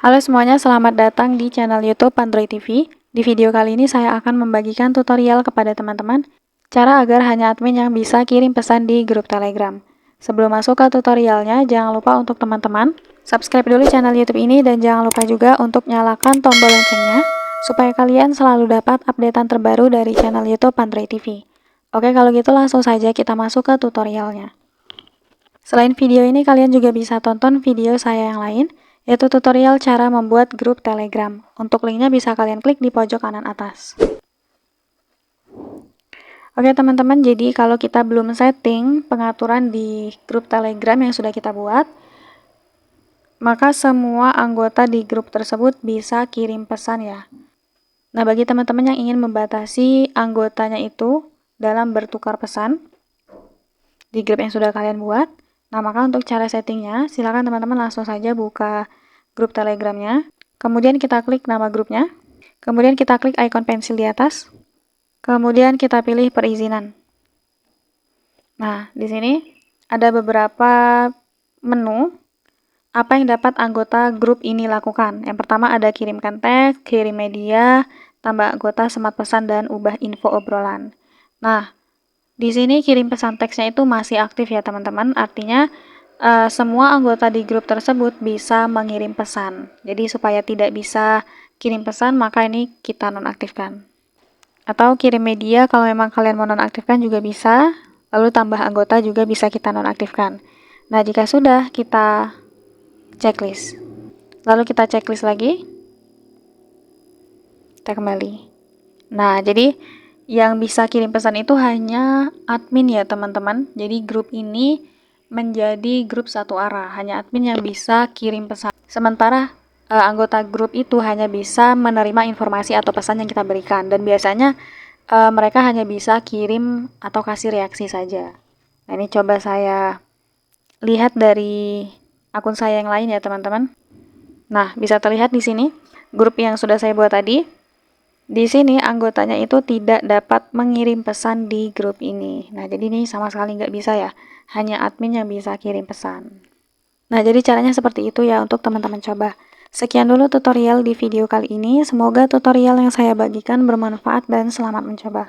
Halo semuanya, selamat datang di channel YouTube Android TV. Di video kali ini saya akan membagikan tutorial kepada teman-teman cara agar hanya admin yang bisa kirim pesan di grup Telegram. Sebelum masuk ke tutorialnya, jangan lupa untuk teman-teman subscribe dulu channel YouTube ini dan jangan lupa juga untuk nyalakan tombol loncengnya supaya kalian selalu dapat updatean terbaru dari channel YouTube Android TV. Oke, kalau gitu langsung saja kita masuk ke tutorialnya. Selain video ini, kalian juga bisa tonton video saya yang lain, yaitu tutorial cara membuat grup Telegram. Untuk linknya bisa kalian klik di pojok kanan atas. Oke teman-teman, jadi kalau kita belum setting pengaturan di grup Telegram yang sudah kita buat, maka semua anggota di grup tersebut bisa kirim pesan ya. Nah, bagi teman-teman yang ingin membatasi anggotanya itu dalam bertukar pesan di grup yang sudah kalian buat, nah maka untuk cara settingnya, silakan teman-teman langsung saja buka grup Telegramnya. Kemudian kita klik nama grupnya. Kemudian kita klik icon pensil di atas. Kemudian kita pilih perizinan. Nah, di sini ada beberapa menu apa yang dapat anggota grup ini lakukan. Yang pertama ada kirimkan teks, kirim media, tambah anggota, semat pesan, dan ubah info obrolan. Nah, di sini kirim pesan teksnya itu masih aktif ya teman-teman. Artinya semua anggota di grup tersebut bisa mengirim pesan. Jadi supaya tidak bisa kirim pesan, maka ini kita nonaktifkan. Atau kirim media, kalau memang kalian mau nonaktifkan juga bisa. Lalu tambah anggota juga bisa kita nonaktifkan. Nah, jika sudah, kita checklist. Lalu kita checklist lagi. Kita kembali. Nah, jadi yang bisa kirim pesan itu hanya admin ya teman-teman. Jadi grup ini menjadi grup satu arah, hanya admin yang bisa kirim pesan. Sementara anggota grup itu hanya bisa menerima informasi atau pesan yang kita berikan, dan biasanya mereka hanya bisa kirim atau kasih reaksi saja. Nah, ini coba saya lihat dari akun saya yang lain ya teman-teman. Nah, bisa terlihat di sini grup yang sudah saya buat tadi. Di sini anggotanya itu tidak dapat mengirim pesan di grup ini. Nah, jadi ini sama sekali nggak bisa ya. Hanya admin yang bisa kirim pesan. Nah, jadi caranya seperti itu ya untuk teman-teman coba. Sekian dulu tutorial di video kali ini. Semoga tutorial yang saya bagikan bermanfaat dan selamat mencoba.